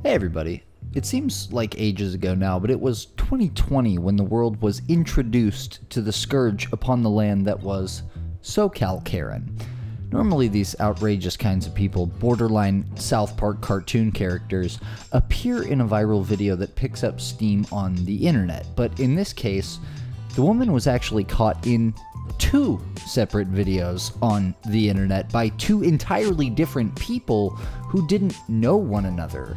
Hey everybody, it seems like ages ago now, but it was 2020 when the world was introduced to the scourge upon the land that was SoCal Karen. Normally these outrageous kinds of people, borderline South Park cartoon characters, appear in a viral video that picks up steam on the internet, but in this case, the woman was actually caught in two separate videos on the internet by two entirely different people who didn't know one another.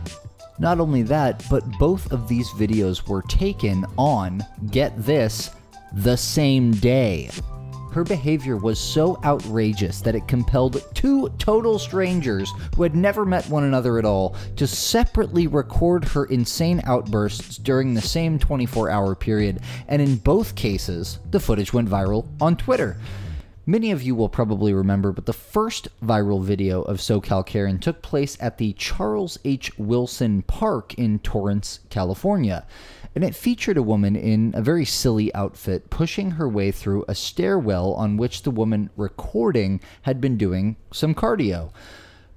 Not only that, but both of these videos were taken on, get this, the same day. Her behavior was so outrageous that it compelled two total strangers who had never met one another at all to separately record her insane outbursts during the same 24-hour period, and in both cases, the footage went viral on Twitter. Many of you will probably remember, but the first viral video of SoCal Karen took place at the Charles H. Wilson Park in Torrance, California, and it featured a woman in a very silly outfit pushing her way through a stairwell on which the woman recording had been doing some cardio,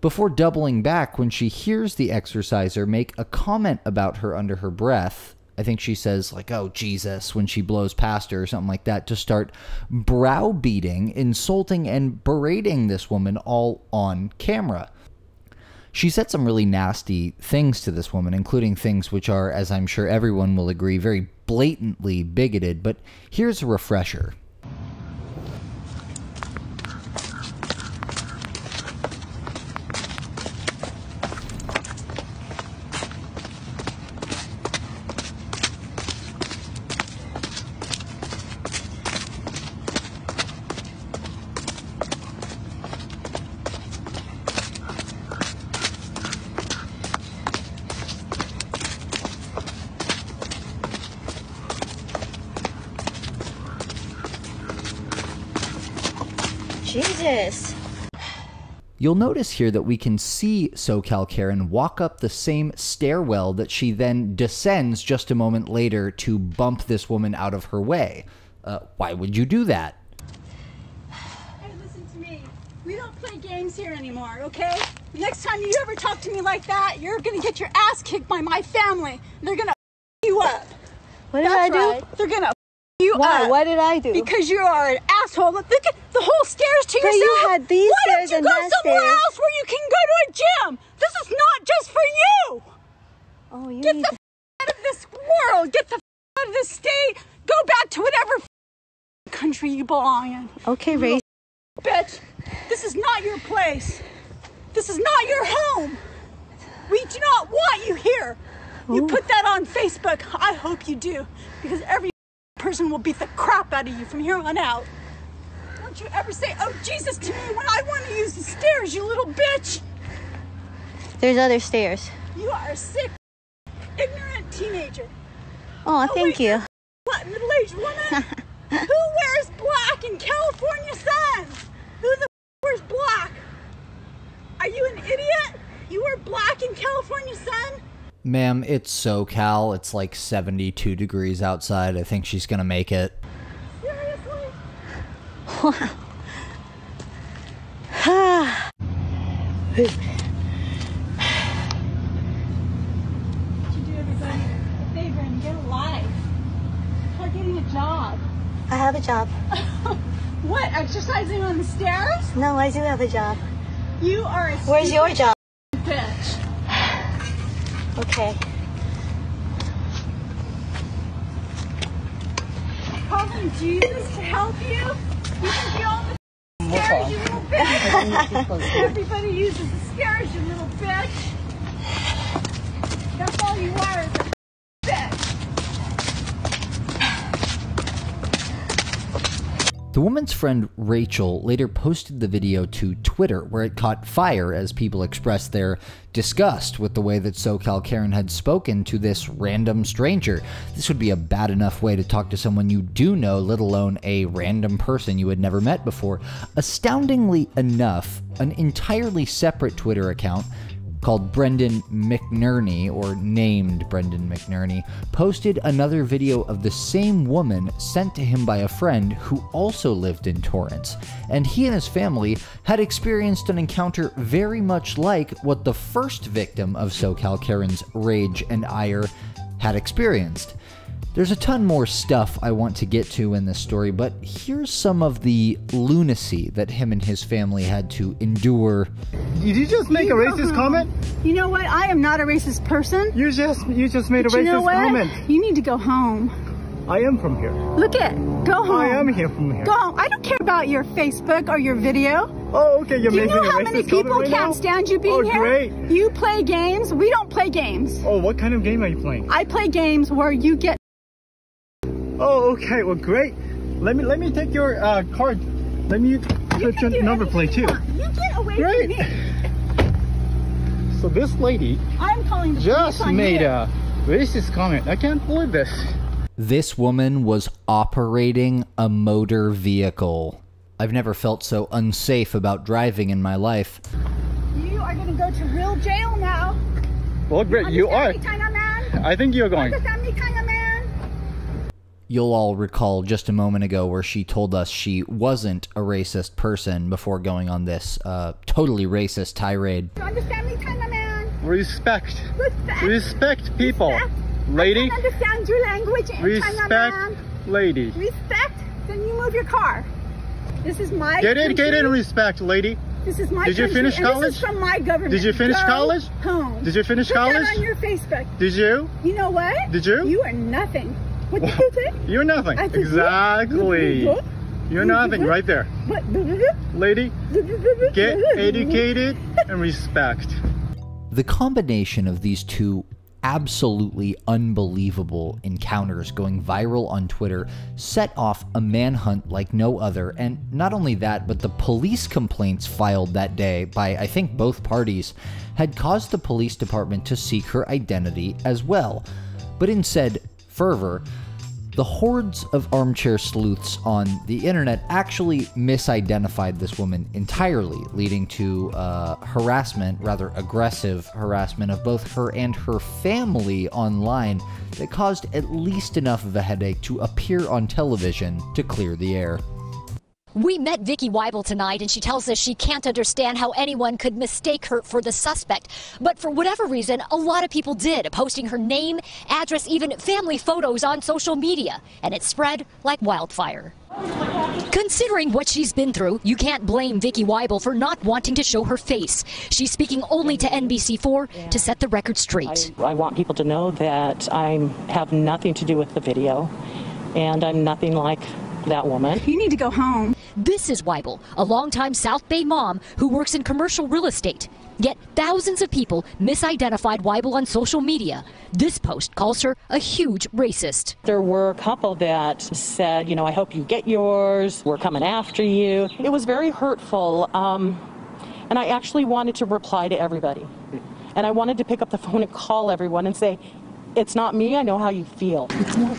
before doubling back when she hears the exerciser make a comment about her under her breath. I think she says, like, "Oh, Jesus," when she blows past her or something like that, to start browbeating, insulting, and berating this woman all on camera. She said some really nasty things to this woman, including things which are, as I'm sure everyone will agree, very blatantly bigoted, but here's a refresher. Jesus. You'll notice here that we can see SoCal Karen walk up the same stairwell that she then descends just a moment later to bump this woman out of her way. Why would you do that? Hey, listen to me. We don't play games here anymore, okay? The next time you ever talk to me like that, you're gonna get your ass kicked by my family. They're gonna you up. What did I do? Right. They're gonna you Why? up. What did I do? Because you are an asshole. Look at the whole stairs to But yourself. you had these Why stairs don't and you that go somewhere stairs. else where you can go to a gym? This is not just for you. Oh, you Get need the out of this world. Get the out of this state. Go back to whatever country you belong in. Okay, Ray. Bitch, this is not your place. This is not your home. We do not want you here. You put that on Facebook. I hope you do, because every person will beat the crap out of you from here on out. Don't you ever say, "Oh, Jesus," to me when I want to use the stairs, you little bitch. There's other stairs. You are a sick, ignorant teenager. Oh, thank you. What, middle-aged woman? Who wears black in California sun? Who the wears black? Are you an idiot? You wear black in California sun? Ma'am, it's SoCal. It's like 72 degrees outside. I think she's gonna make it. Seriously? Did you do everybody a favor and get a life? Try getting a job. I have a job. What, exercising on the stairs? No, I do have a job. You are a Where's your job? bitch. Okay. Calling Jesus to help you? You can be on the stairs, you little bitch. Everybody uses the stairs, you little bitch. That's all you are, is a bitch. The woman's friend Rachel later posted the video to Twitter, where it caught fire as people expressed their disgust with the way that SoCal Karen had spoken to this random stranger. This would be a bad enough way to talk to someone you do know, let alone a random person you had never met before. Astoundingly enough, an entirely separate Twitter account called Brendan McNerney, or named Brendan McNerney, posted another video of the same woman sent to him by a friend who also lived in Torrance, and he and his family had experienced an encounter very much like what the first victim of SoCal Karen's rage and ire had experienced. There's a ton more stuff I want to get to in this story, but here's some of the lunacy that him and his family had to endure. Did you just make a racist comment? You know what? I am not a racist person. You just made a You know racist what? comment. You need to go home. I am from here. Look at, go home. I am here from here. Go home. I don't care about your Facebook or your video. Oh, okay. You're Do you making know a how racist many comment people right can't now? stand you being here? Great. You play games. We don't play games. Oh, what kind of game are you playing? I play games where you get. Oh, okay. Well, great. Let me take your card. Let me put your number plate too. You get away Great. from me. So this lady I'm calling the police just on made you. a racist comment. I can't believe this. This woman was operating a motor vehicle. I've never felt so unsafe about driving in my life. You are going to go to real jail now. Well, great. You are. Understand me, kind of man? I think you're going. Understand me, kind of man? You'll all recall just a moment ago where she told us she wasn't a racist person before going on this totally racist tirade. You understand me, kind of man? Respect. Respect. Respect people. Respect. Lady. I can't understand your language. Respect, man. lady. Respect? Then you move your car. This is my Get country. in, respect, lady. This is my Did you country, finish and college? This is from my government. Did you finish Go college? Home. Did you finish Put college? that on your Facebook. Did you? You know what? Did you? You are nothing. What did you say? You're nothing. I said, Exactly. what? You're nothing right there. What? Lady, get educated and respect. The combination of these two absolutely unbelievable encounters going viral on Twitter set off a manhunt like no other, and not only that, but the police complaints filed that day by I think both parties had caused the police department to seek her identity as well. But in said fervor, the hordes of armchair sleuths on the internet actually misidentified this woman entirely, leading to harassment, rather aggressive harassment of both her and her family online that caused at least enough of a headache to appear on television to clear the air. We met Vicki Weibel tonight, and she tells us she can't understand how anyone could mistake her for the suspect. But for whatever reason, a lot of people did, posting her name, address, even family photos on social media. And it spread like wildfire. Considering what she's been through, you can't blame Vicki Weibel for not wanting to show her face. She's speaking only to NBC4 to set the record straight. I want people to know that I have nothing to do with the video, and I'm nothing like that woman. You need to go home. This is Weibel, a longtime South Bay mom who works in commercial real estate. Yet thousands of people misidentified Weibel on social media. This post calls her a huge racist. There were a couple that said, you know, I hope you get yours. We're coming after you. It was very hurtful. And I actually wanted to reply to everybody. And I wanted to pick up the phone and call everyone and say, it's not me, I know how you feel.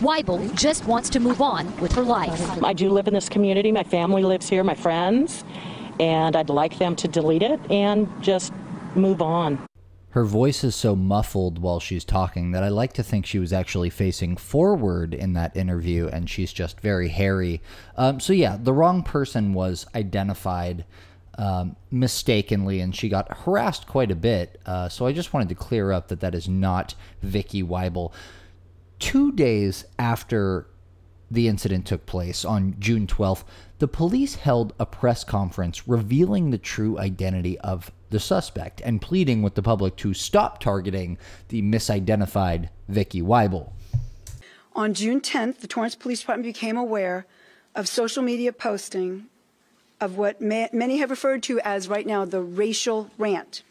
Weibel just wants to move on with her life. I do live in this community, my family lives here, my friends, and I'd like them to delete it and just move on. Her voice is so muffled while she's talking that I like to think she was actually facing forward in that interview, and she's just very hairy. So yeah, the wrong person was identified mistakenly, and she got harassed quite a bit. So I just wanted to clear up that that is not Vicki Weibel. 2 days after the incident took place, on June 12th, the police held a press conference revealing the true identity of the suspect and pleading with the public to stop targeting the misidentified Vicki Weibel. On June 10th, the Torrance Police Department became aware of social media posting of what many have referred to as right now the racial rant.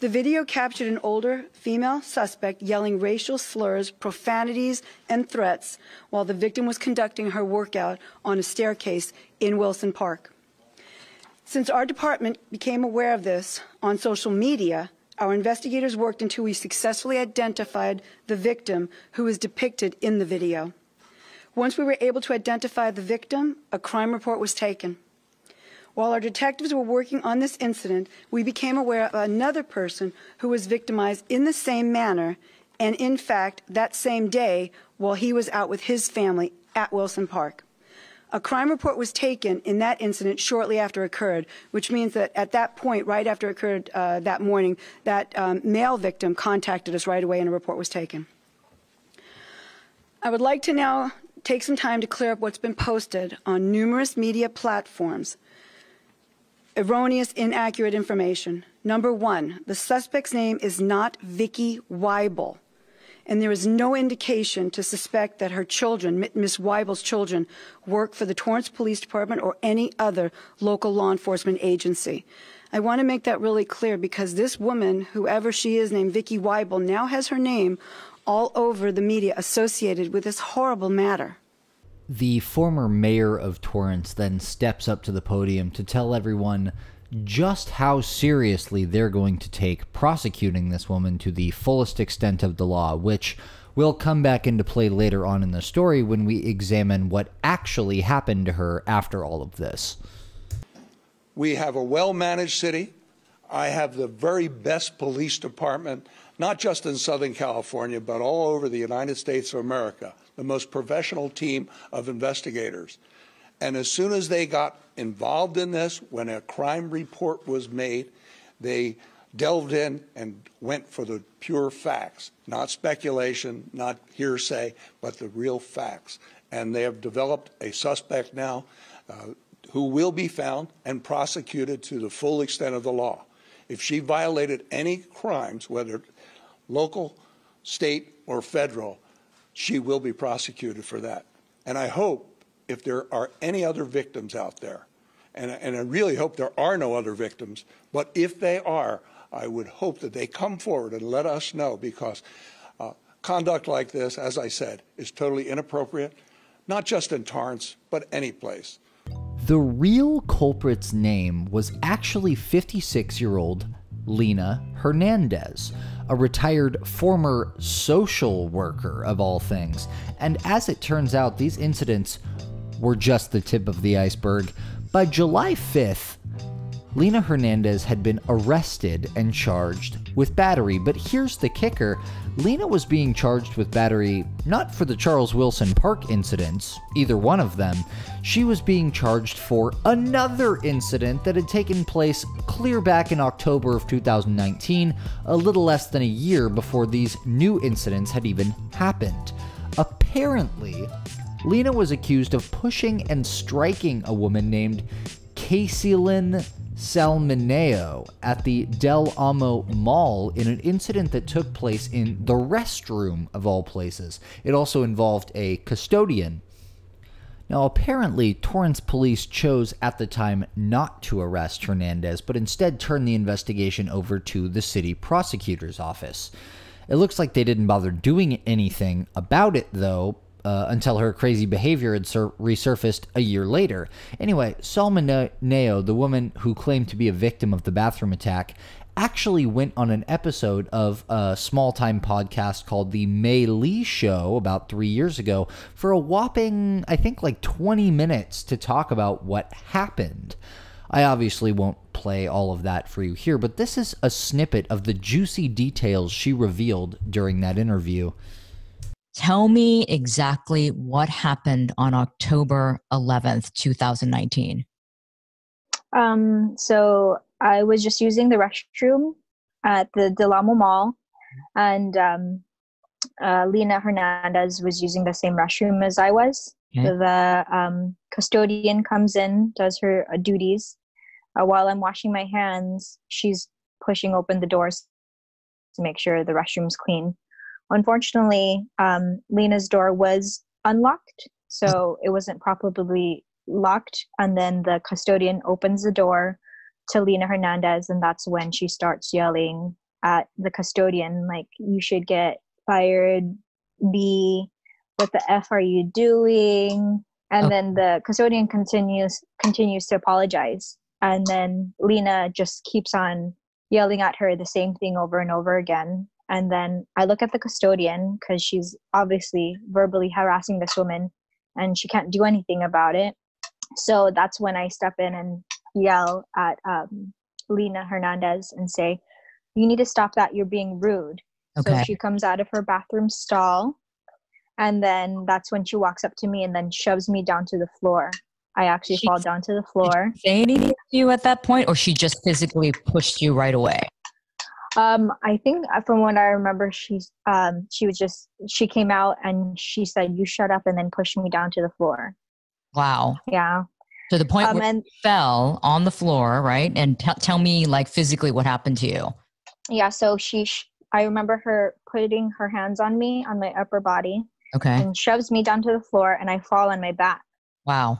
The video captured an older female suspect yelling racial slurs, profanities, and threats while the victim was conducting her workout on a staircase in Wilson Park. Since our department became aware of this on social media, our investigators worked until we successfully identified the victim who was depicted in the video. Once we were able to identify the victim, a crime report was taken. While our detectives were working on this incident, we became aware of another person who was victimized in the same manner, and in fact, that same day, while he was out with his family at Wilson Park. A crime report was taken in that incident shortly after it occurred, which means that at that point, right after it occurred that morning, that male victim contacted us right away and a report was taken. I would like to now take some time to clear up what's been posted on numerous media platforms. Erroneous, inaccurate information. Number one, the suspect's name is not Vicky Weibel, and there is no indication to suspect that her children, Miss Weibel's children, work for the Torrance Police Department or any other local law enforcement agency. I want to make that really clear because this woman, whoever she is named Vicky Weibel, now has her name all over the media associated with this horrible matter. The former mayor of Torrance then steps up to the podium to tell everyone just how seriously they're going to take prosecuting this woman to the fullest extent of the law, which will come back into play later on in the story when we examine what actually happened to her after all of this. We have a well-managed city. I have the very best police department, not just in Southern California, but all over the United States of America, the most professional team of investigators. And as soon as they got involved in this, when a crime report was made, they delved in and went for the pure facts, not speculation, not hearsay, but the real facts. And they have developed a suspect now who will be found and prosecuted to the full extent of the law. If she violated any crimes, whether local, state, or federal, she will be prosecuted for that. And I hope if there are any other victims out there, and I really hope there are no other victims, but if they are, I would hope that they come forward and let us know, because conduct like this, as I said, is totally inappropriate, not just in Torrance, but any place. The real culprit's name was actually 56-year-old Lena Hernandez, a retired former social worker of all things. And as it turns out, these incidents were just the tip of the iceberg. By July 5th, Lena Hernandez had been arrested and charged with battery. But here's the kicker. Lena was being charged with battery not for the Charles Wilson Park incidents, either one of them. She was being charged for another incident that had taken place clear back in October of 2019, a little less than a year before these new incidents had even happened. Apparently, Lena was accused of pushing and striking a woman named Casilyn Salmineo at the Del Amo Mall in an incident that took place in the restroom of all places. It also involved a custodian. Now, apparently, Torrance police chose at the time not to arrest Hernandez, but instead turned the investigation over to the city prosecutor's office. It looks like they didn't bother doing anything about it, though, until her crazy behavior had resurfaced a year later. Anyway, Salmineo, the woman who claimed to be a victim of the bathroom attack, actually went on an episode of a small-time podcast called The May Lee Show about 3 years ago for a whopping, I think, like 20 minutes to talk about what happened. I obviously won't play all of that for you here, but this is a snippet of the juicy details she revealed during that interview. Tell me exactly what happened on October 11th, 2019. So I was just using the restroom at the Del Amo Mall, and Lena Hernandez was using the same restroom as I was. Okay. The custodian comes in, does her duties. While I'm washing my hands, she's pushing open the doors to make sure the restroom's clean. Unfortunately, Lena's door was unlocked, so it wasn't properly locked. And then the custodian opens the door to Lena Hernandez, and that's when she starts yelling at the custodian, like, "You should get fired, B, what the F are you doing?" And then the custodian continues to apologize. And then Lena just keeps on yelling at her the same thing over and over again. And then I look at the custodian because she's obviously verbally harassing this woman and she can't do anything about it. So that's when I step in and yell at Lena Hernandez and say, "You need to stop that. You're being rude." Okay. So she comes out of her bathroom stall, and then that's when she walks up to me and then shoves me down to the floor. I actually fall down to the floor. Did she say anything to you at that point, or she just physically pushed you right away? I think from what I remember, she came out and she said, "You shut up," and then pushed me down to the floor. Wow. Yeah. To the point where you fell on the floor, right? And tell me, like, physically what happened to you. Yeah. So I remember her putting her hands on me, on my upper body. Okay. And shoves me down to the floor, and I fall on my back. Wow.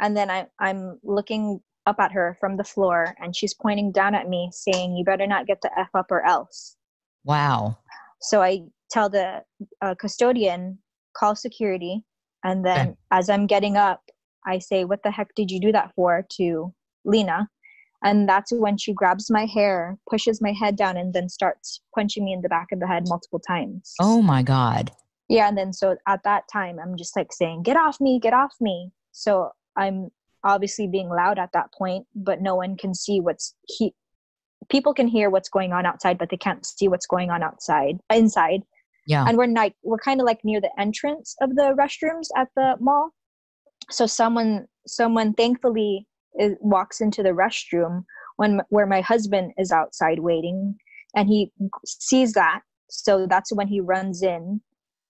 And then I'm looking up at her from the floor, and she's pointing down at me saying, "You better not get the F up or else." Wow. So I tell the custodian, "Call security." And then as I'm getting up, I say, "What the heck did you do that for?" to Lena. And that's when she grabs my hair, pushes my head down, and then starts punching me in the back of the head multiple times. Oh my God. Yeah. And then so at that time, I'm just like saying, "Get off me, get off me." So I'm obviously being loud at that point, but no one can see people can hear what's going on outside, but they can't see what's going on inside. Yeah. And we're kind of like near the entrance of the restrooms at the mall. So someone thankfully walks into the restroom where my husband is outside waiting, and he sees that. So that's when he runs in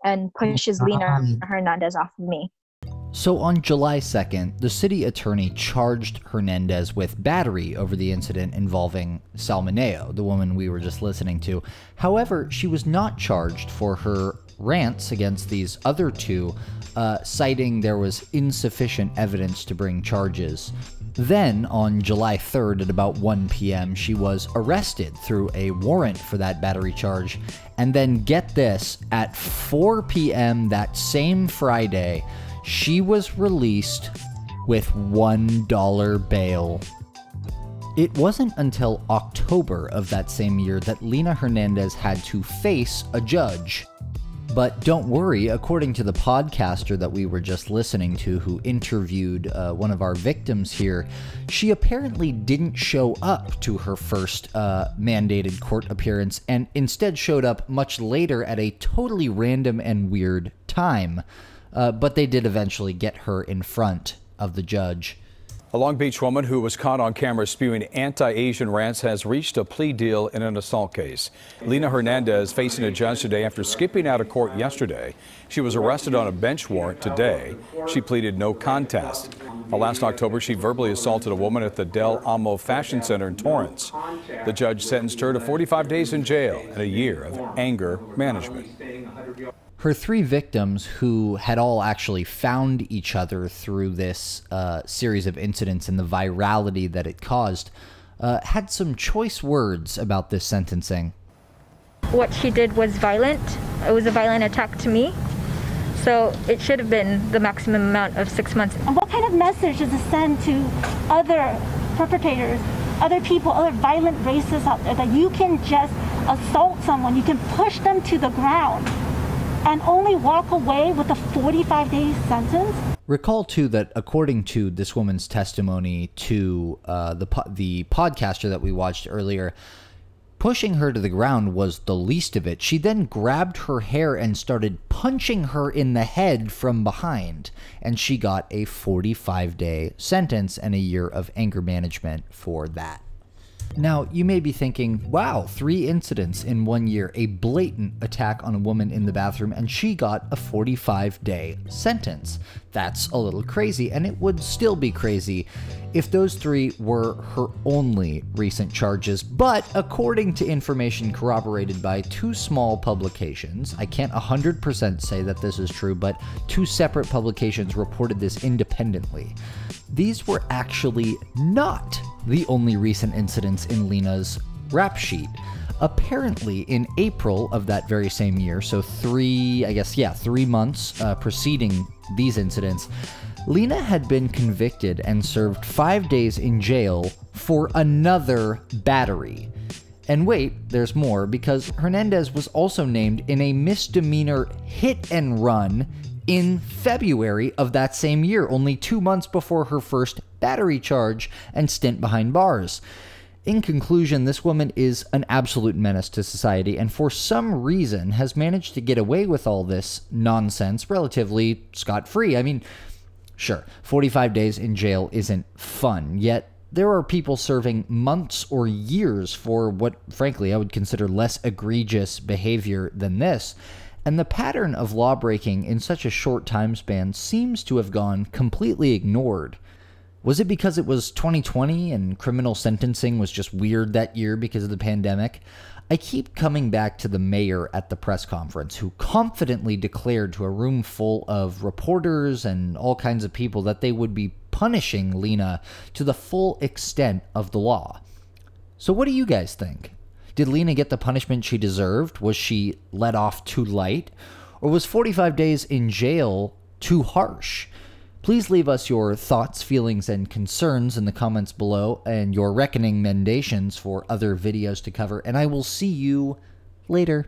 and pushes Lena Hernandez off of me. So on July 2nd, the city attorney charged Hernandez with battery over the incident involving Salmoneo, the woman we were just listening to. However, she was not charged for her rants against these other two, citing there was insufficient evidence to bring charges. Then, on July 3rd at about 1 p.m., she was arrested through a warrant for that battery charge. And then, get this, at 4 p.m. that same Friday, she was released with $1 bail. It wasn't until October of that same year that Lena Hernandez had to face a judge. But don't worry, according to the podcaster that we were just listening to who interviewed one of our victims here, she apparently didn't show up to her first mandated court appearance and instead showed up much later at a totally random and weird time. But they did eventually get her in front of the judge. A Long Beach woman who was caught on camera spewing anti-Asian rants has reached a plea deal in an assault case. Lena Hernandez facing a judge today after skipping out of court yesterday. She was arrested on a bench warrant today. She pleaded no contest. Last October, she verbally assaulted a woman at the Del Amo Fashion Center in Torrance. The judge sentenced her to 45 days in jail and a year of anger management. Her three victims, who had all actually found each other through this series of incidents and the virality that it caused, had some choice words about this sentencing. What she did was violent. It was a violent attack to me. So it should have been the maximum amount of 6 months. And what kind of message does it send to other perpetrators, other people, other violent racists out there, that you can just assault someone, you can push them to the ground, and only walk away with a 45-day sentence? Recall, too, that according to this woman's testimony to the podcaster that we watched earlier, pushing her to the ground was the least of it. She then grabbed her hair and started punching her in the head from behind, and she got a 45-day sentence and a year of anger management for that. Now, you may be thinking, wow, 3 incidents in 1 year, a blatant attack on a woman in the bathroom, and she got a 45-day sentence. That's a little crazy, and it would still be crazy if those 3 were her only recent charges. But according to information corroborated by 2 small publications, I can't 100% say that this is true, but 2 separate publications reported this independently. These were actually not the only recent incidents in Lena's rap sheet. Apparently, in April of that very same year, so 3 months preceding these incidents, Lena had been convicted and served 5 days in jail for another battery. And wait, there's more, because Hernandez was also named in a misdemeanor hit and run in February of that same year, only 2 months before her first battery charge and stint behind bars. In conclusion, this woman is an absolute menace to society and for some reason has managed to get away with all this nonsense relatively scot-free. I mean, sure, 45 days in jail isn't fun, yet there are people serving months or years for what, frankly, I would consider less egregious behavior than this. And the pattern of lawbreaking in such a short time span seems to have gone completely ignored. Was it because it was 2020 and criminal sentencing was just weird that year because of the pandemic? I keep coming back to the mayor at the press conference who confidently declared to a room full of reporters and all kinds of people that they would be punishing Lena to the full extent of the law. So what do you guys think? Did Lena get the punishment she deserved? Was she let off too light? Or was 45 days in jail too harsh? Please leave us your thoughts, feelings, and concerns in the comments below and your recommendations for other videos to cover, and I will see you later.